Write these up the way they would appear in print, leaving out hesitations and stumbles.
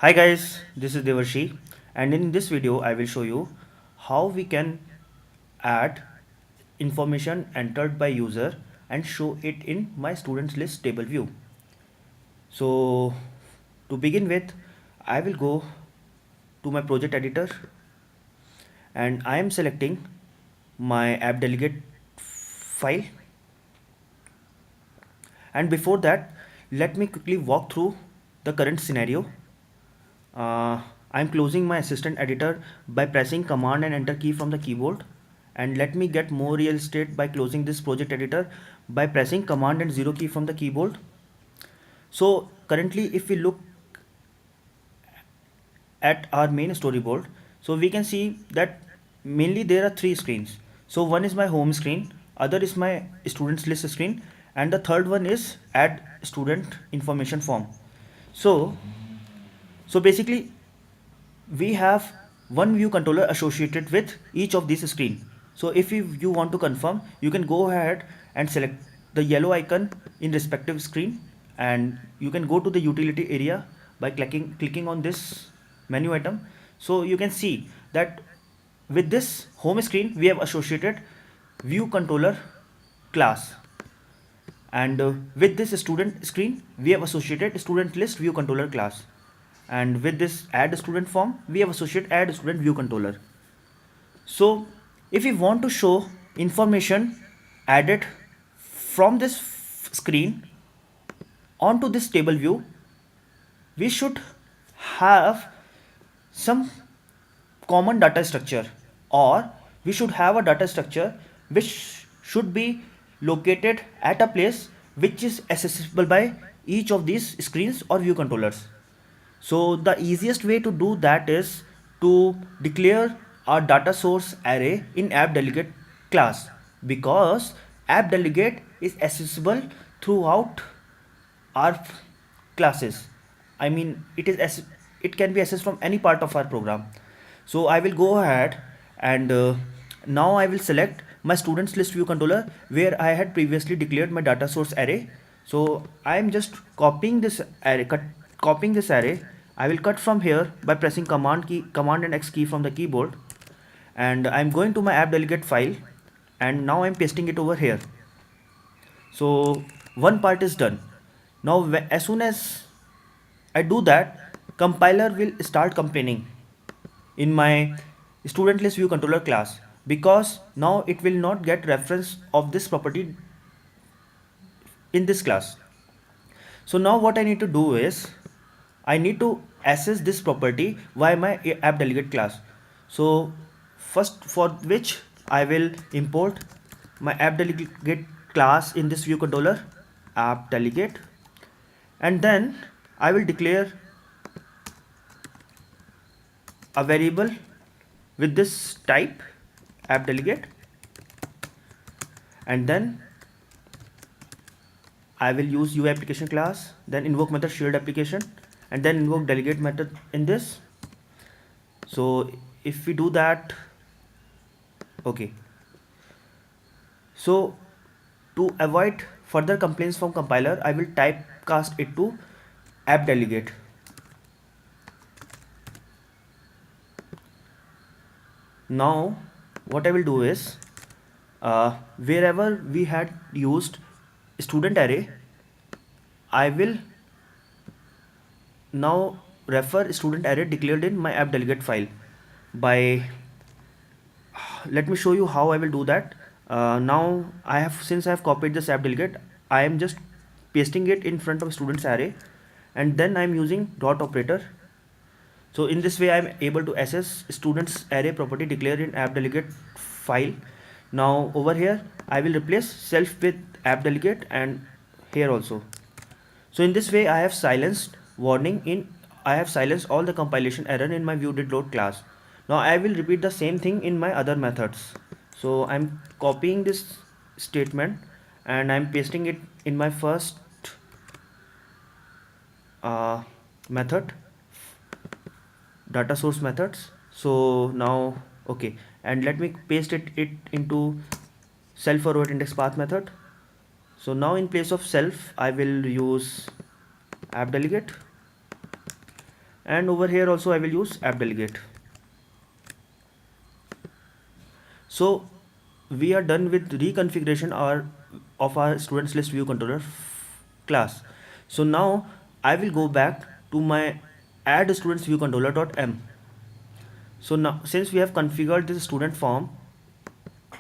Hi guys, this is Devarshi, and in this video I will show you how we can add information entered by user and show it in my students list table view. So to begin with, I will go to my project editor and I am selecting my app delegate file, and before that let me quickly walk through the current scenario. I'm closing my assistant editor by pressing command and enter key from the keyboard, and let me get more real estate by closing this project editor by pressing command and 0 key from the keyboard. So currently if we look at our main storyboard, so we can see that mainly there are three screens. So one is my home screen, other is my students list screen, and the third one is add student information form. So basically we have one view controller associated with each of these screen. So if you want to confirm, you can go ahead and select the yellow icon in respective screen, and you can go to the utility area by clicking on this menu item. So you can see that with this home screen we have associated view controller class, and with this student screen we have associated student list view controller class, and with this add student form we have associated add student view controller. So if we want to show information added from this screen onto this table view, we should have some common data structure, or we should have a data structure which should be located at a place which is accessible by each of these screens or view controllers. So the easiest way to do that is to declare a data source array in app delegate class, because app delegate is accessible throughout our classes. I mean, it can be accessed from any part of our program. So I will go ahead and now I will select my students list view controller where I had previously declared my data source array. So I am just copying this array. I will cut from here by pressing command and X key from the keyboard, and I'm going to my app delegate file, and now I'm pasting it over here. So one part is done. Now as soon as I do that, compiler will start complaining in my student list view controller class, because now it will not get reference of this property in this class. So now what I need to do is I need to access this property via my app delegate class. So first, for which I will import my app delegate class in this view controller app delegate, and then I will declare a variable with this type app delegate, and then I will use UI application class, then invoke method shared application, and then invoke delegate method in this. So if we do that, okay. So to avoid further complaints from compiler, I will typecast it to app delegate. Now what I will do is wherever we had used student array, I will now refer student array declared in my app delegate file by, let me show you how I will do that. Now since I have copied this app delegate, I am just pasting it in front of students array, and then I am using dot operator. So in this way I am able to access students array property declared in app delegate file. Now over here I will replace self with app delegate, and here also. So in this way I have silenced all the compilation error in my view did load class. Now I will repeat the same thing in my other methods. So I'm copying this statement and I'm pasting it in my first method, data source methods. So now okay, and let me paste it into self forward index path method. So now in place of self I will use app delegate, and over here also I will use app delegate. So we are done with reconfiguration of our students list view controller class. So now I will go back to my add students view controller.m. So now since we have configured this student form,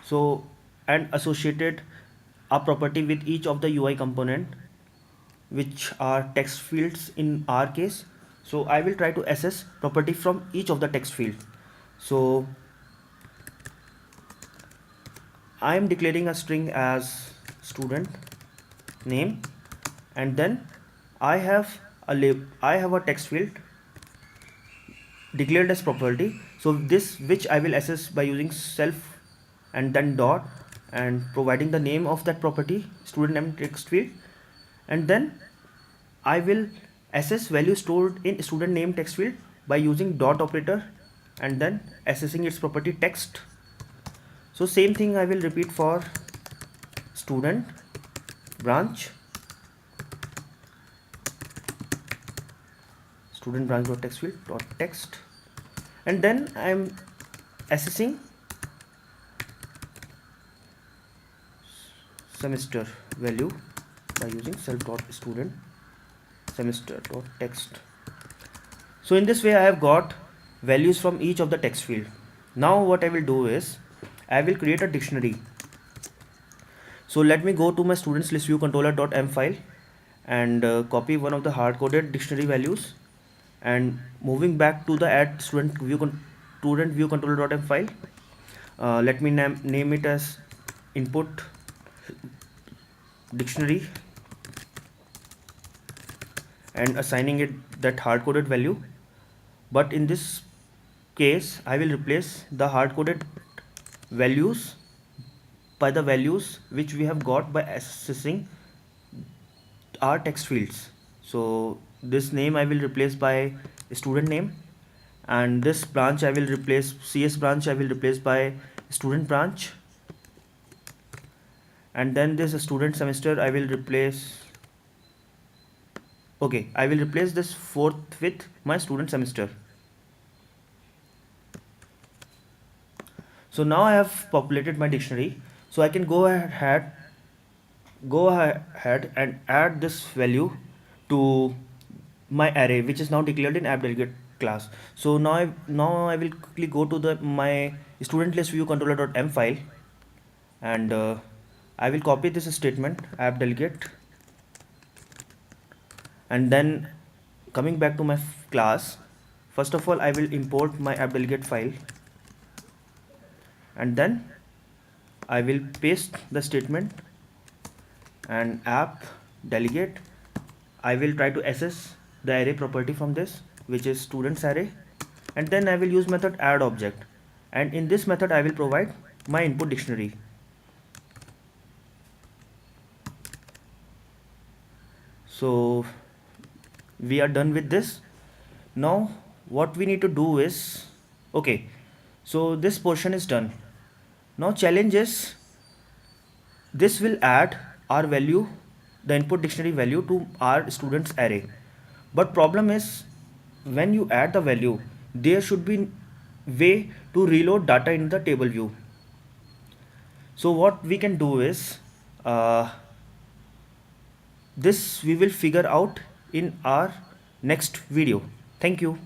so and associated a property with each of the UI component, which are text fields in our case, so I will try to access property from each of the text field. So I am declaring a string as student name, and then I have a text field declared as property. So this which I will access by using self and then dot and providing the name of that property, student name text field, and then I will access value stored in student name text field by using dot operator and then accessing its property text. So same thing I will repeat for student branch dot text field dot text, and then I am accessing semester value by using self dot student semester dot text. So in this way I have got values from each of the text field. Now what I will do is I will create a dictionary. So let me go to my students list view controller.m file and copy one of the hard coded dictionary values, and moving back to the add student view controller.m file, let me name it as input dictionary and assigning it that hard coded value. But in this case I will replace the hard coded values by the values which we have got by accessing our text fields. So this name I will replace by student name, and this branch I will replace CS branch I will replace by student branch, and then this student semester I will replace I will replace this fourth with my student semester. So now I have populated my dictionary, so I can go ahead and add this value to my array, which is now declared in app delegate class. So now I will quickly go to my student list view controller.m file, and I will copy this statement app delegate, and then coming back to my class, first of all I will import my app delegate file, and then I will paste the statement and app delegate. I will try to access the array property from this, which is students array, and then I will use method add object, and in this method I will provide my input dictionary. So we are done with this. Now what we need to do is, so this portion is done. Now challenge is, this will add our value, the input dictionary value, to our students array. But problem is, when you add the value, there should be way to reload data in the table view. So what we can do is, this we will figure out in our next video. Thank you.